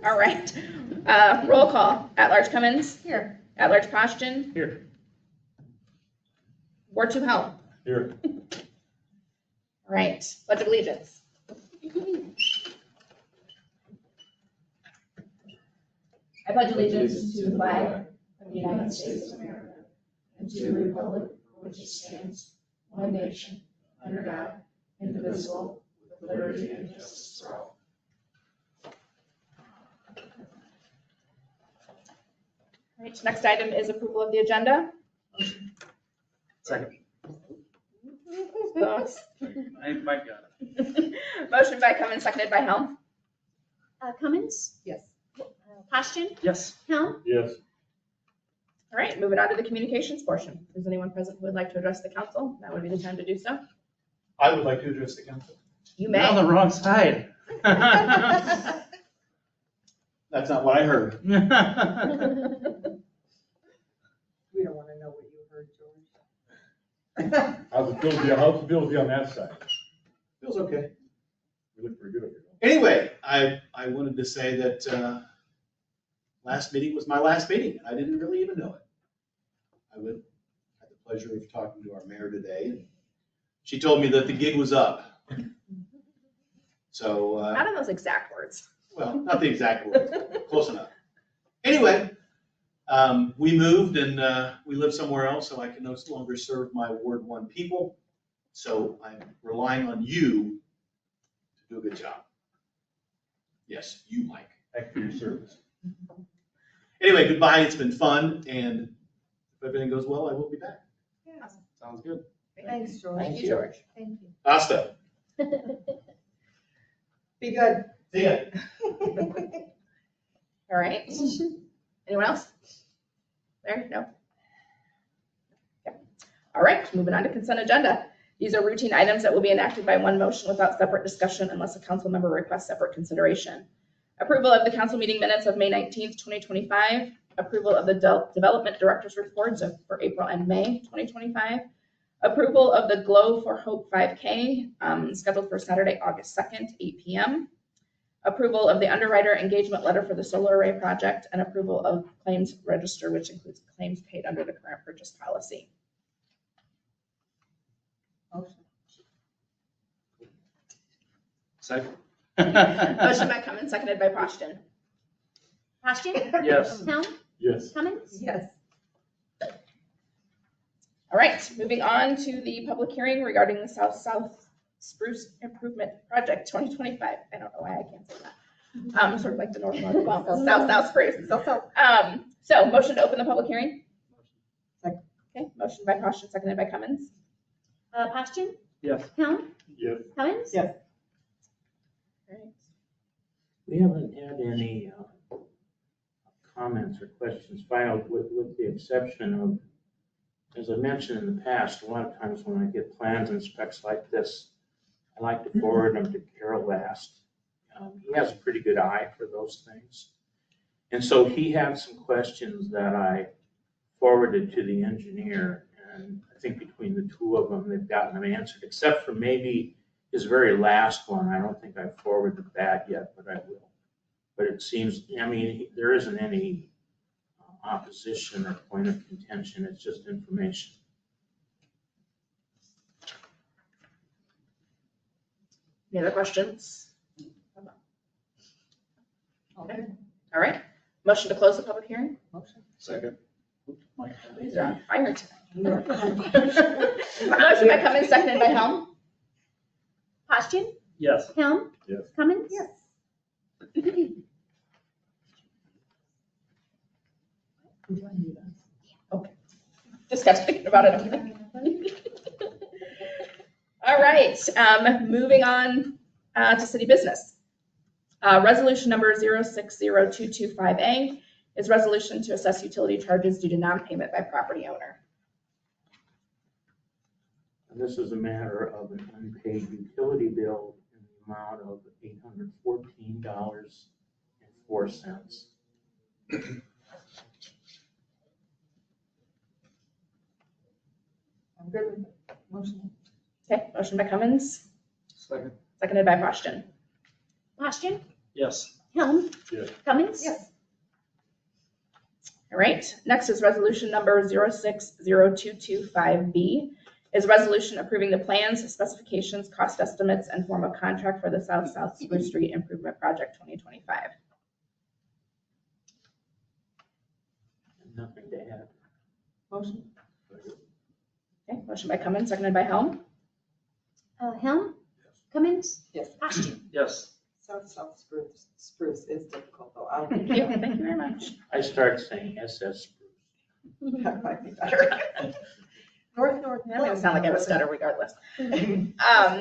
All right. Roll call. At-large Cummins. Here. At-large Poshton. Here. Ward 2 Helm. Here. All right. Pledge of Allegiance. I pledge allegiance to the flag of the United States of America and to the republic for which it stands, one nation, under God, indivisible, with liberty and justice for all. All right, next item is approval of the agenda. Second. Thoughts? I got it. Motion by Cummins, seconded by Helm. Cummins? Yes. Poshton? Yes. Helm? Yes. All right, moving on to the communications portion. If there's anyone present who would like to address the council, that would be the time to do so. I would like to address the council. You You're on may. the wrong side. That's not what I heard. We don't want to know what you heard, George. How's the bill be on that side? Feels okay. We look pretty good over here. Anyway, I wanted to say that last meeting was my last meeting. I didn't really even know it. I had the pleasure of talking to our mayor today. She told me that the gig was up. So, Not in those exact words. well, not the exact words, but close enough. Anyway, we moved and we live somewhere else, so I can no longer serve my Ward 1 people. So I'm relying on you to do a good job. Yes, you, Mike. Thank you for your service. Anyway, goodbye. It's been fun, and if everything goes well, I will be back. Sounds good. Thanks, George. Thank you, George. Thank you. Hasta. Be good. See ya. All right. Anyone else? There? No? Okay. All right, moving on to consent agenda. These are routine items that will be enacted by one motion without separate discussion unless a council member requests separate consideration. Approval of the council meeting minutes of May 19th, 2025. Approval of the development director's reports for April and May 2025. Approval of the Glow for Hope 5K scheduled for Saturday, August 2nd, 8 p.m. Approval of the underwriter engagement letter for the solar array project, and approval of claims register, which includes claims paid under the current purchase policy. Motion. Second. Motion by Cummins, seconded by Poshton. Poshton? Yes. Helm? Yes. Cummins? Yes. All right, moving on to the public hearing regarding the South Spruce Improvement Project 2025. I don't know why I can't say that. Sort of like the North South Spruce. So motion to open the public hearing. Second. Okay, motion by Poshton, seconded by Cummins. Poshton? Yes. Helm? Yes. Cummins? Yes. All right. We haven't had any comments or questions filed with the exception of, as I mentioned in the past, a lot of times when I get plans and specs like this, I like to forward them to Carol Last. He has a pretty good eye for those things. And so he had some questions that I forwarded to the engineer, and I think between the two of them, they've gotten them answered, except for maybe his very last one. I don't think I've forwarded that yet, but I will. But it seems, I mean, there isn't any opposition or point of contention. It's just information. Any other questions? Okay. All right, motion to close the public hearing. Motion. Second. These are on fire tonight. Motion by Cummins, seconded by Helm. Poshton? Yes. Helm? Yes. Cummins? Yes. Okay. Just got thinking about it. All right, moving on to city business. Resolution number 060225A is resolution to assess utility charges due to non-payment by property owner. And this is a matter of an unpaid utility bill in the amount of $814.04. I'm good with it. Motion. Okay, motion by Cummins, Second. seconded by Poshton. Poshton? Yes. Helm. Yes. Cummins. Yes. All right, next is resolution number 060225B. Is resolution approving the plans, specifications, cost estimates, and form of contract for the South Spruce Street Improvement Project 2025. Nothing to add. Motion. Okay, motion by Cummins, seconded by Helm. Helm. Cummins. Yes. Posturing. Yes. South Spruce is difficult though. Thank you, thank you very much. I start saying SS Spruce. That might be better. North. That makes it sound like I have a stutter regardless. All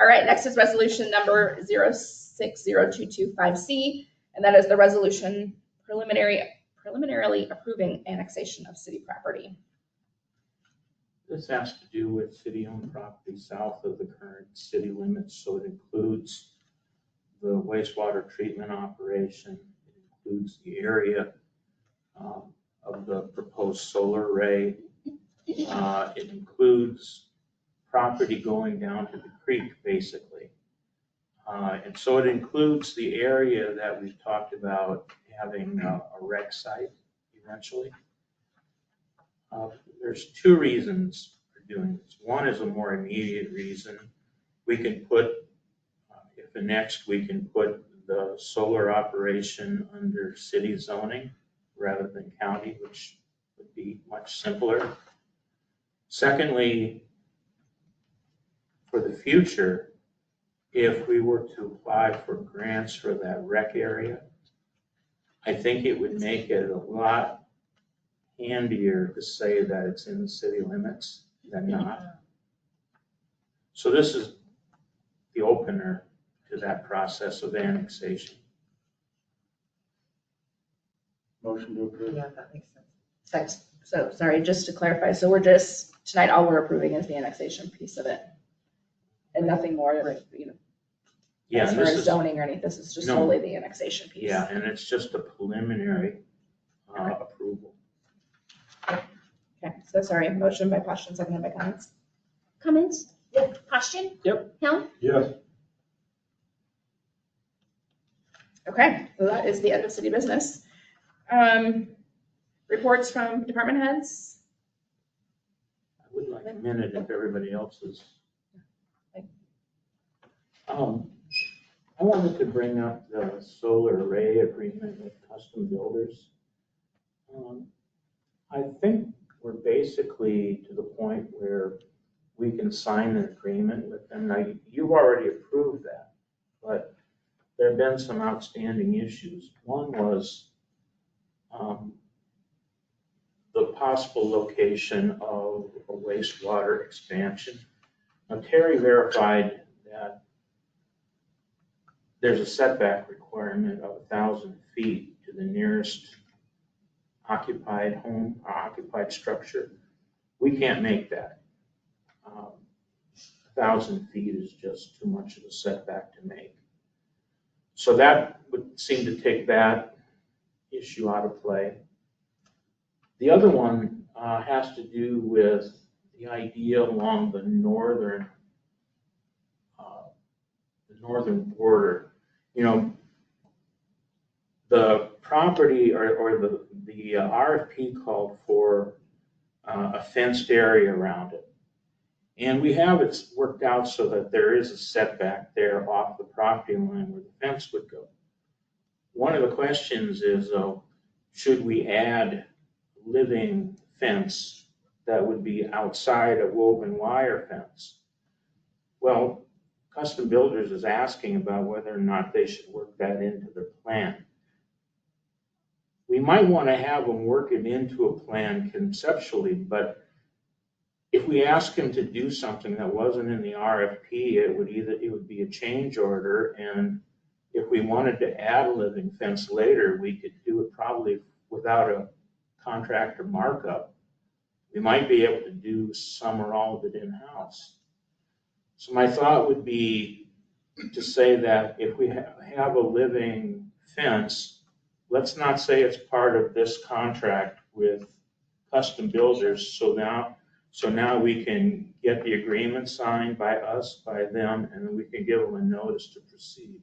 right, next is resolution number 060225C, and that is the resolution preliminarily approving annexation of city property. This has to do with city-owned property south of the current city limits, so it includes the wastewater treatment operation, it includes the area of the proposed solar array. It includes property going down to the creek, basically. And so it includes the area that we've talked about having a rec site eventually. There's two reasons for doing this. One is a more immediate reason. We can put, if annexed, we can put the solar operation under city zoning rather than county, which would be much simpler. Secondly, for the future, if we were to apply for grants for that rec area, I think it would make it a lot handier to say that it's in the city limits than not. So this is the opener to that process of annexation. Motion to approve. Yeah, that makes sense. So, sorry, just to clarify, so we're just, tonight, all we're approving is the annexation piece of it. And nothing more, you know, Yeah, as and far this as is, zoning or anything, this is just No. solely the annexation piece. yeah, and it's just a preliminary approval. Okay, so sorry, motion by Poston, seconded by Cummins. Cummins. Posturing. Yep. Helm. Yes. Okay, so that is the end of city business. Reports from department heads. I would like a minute if everybody else is. I wanted to bring up the solar array agreement with Custom Builders. I think we're basically to the point where we can sign an agreement with them. Now, you've already approved that, but there have been some outstanding issues. One was the possible location of a wastewater expansion. Now, Terry verified that there's a setback requirement of 1,000 feet to the nearest occupied home or occupied structure. We can't make that. 1,000 feet is just too much of a setback to make. So that would seem to take that issue out of play. The other one has to do with the idea along the northern border. You know, the property or the RFP called for a fenced area around it. And we have it worked out so that there is a setback there off the property line where the fence would go. One of the questions is, should we add living fence that would be outside a woven wire fence? Well, Custom Builders is asking about whether or not they should work that into their plan. We might want to have them work it into a plan conceptually, but if we ask him to do something that wasn't in the RFP, it would be a change order, and if we wanted to add a living fence later, we could do it probably without a contractor markup. We might be able to do some or all of it in-house. So my thought would be to say that if we have a living fence, let's not say it's part of this contract with Custom Builders, so now we can get the agreement signed by us, by them, and then we can give them a notice to proceed.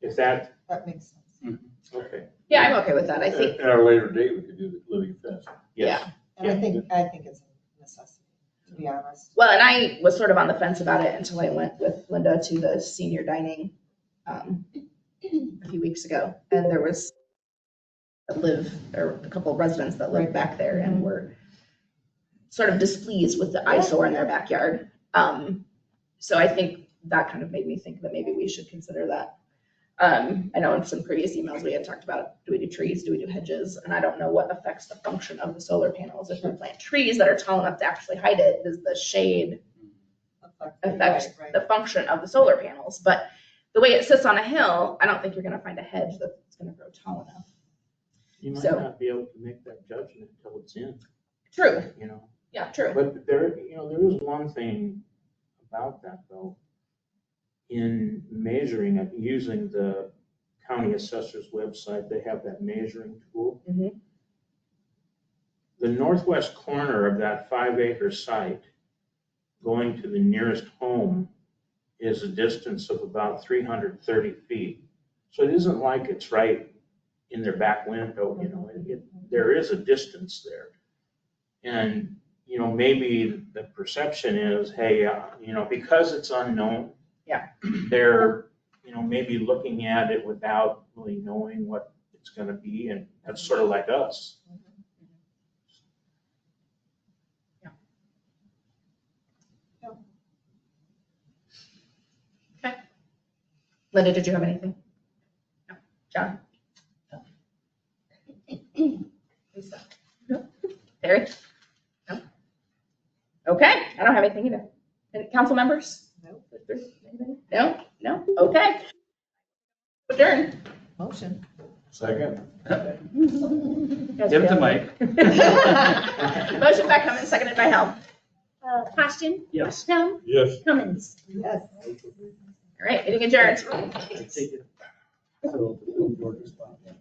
If that, That makes sense. okay, Yeah, I'm okay with that. I think, At a later date, we could do the living fence. yes. And I think it's a necessity, to be honest. well, and I was sort of on the fence about it until I went with Linda to the senior dining a few weeks ago. And there was a couple of residents that live back there and were sort of displeased with the eyesore in their backyard. So I think that kind of made me think that maybe we should consider that. I know in some previous emails we had talked about, do we do trees, do we do hedges? And I don't know what affects the function of the solar panels. If we plant trees that are tall enough to actually hide it, does the shade affect Right. the function of the solar panels? But the way it sits on a hill, I don't think you're gonna find a hedge that's gonna grow tall enough. You might So- not be able to make that judgment until it's in, True, you know? yeah, true. But there is one thing about that though. In measuring it, using the county assessor's website, they have that measuring tool. Mhm. The northwest corner of that 5-acre site, going to the nearest home, is a distance of about 330 feet. So it isn't like it's right in their back window, you know, there is a distance there. And, you know, maybe the perception is, hey, you know, because it's unknown. Yeah. They're, you know, maybe looking at it without really knowing what it's gonna be, and that's sort of like us. Linda, did you have anything? No. John? Lisa? No. Terry? No. Okay, I don't have anything either. Any council members? Nope. No? No? Okay. Adjourn. Motion. Second. Give it to Mike. Motion by Cummins, seconded by Helm. Question? Yes. Helm? Yes. Cummins? Yes. All right, meeting adjourned. Take it. So, George's spot, yeah.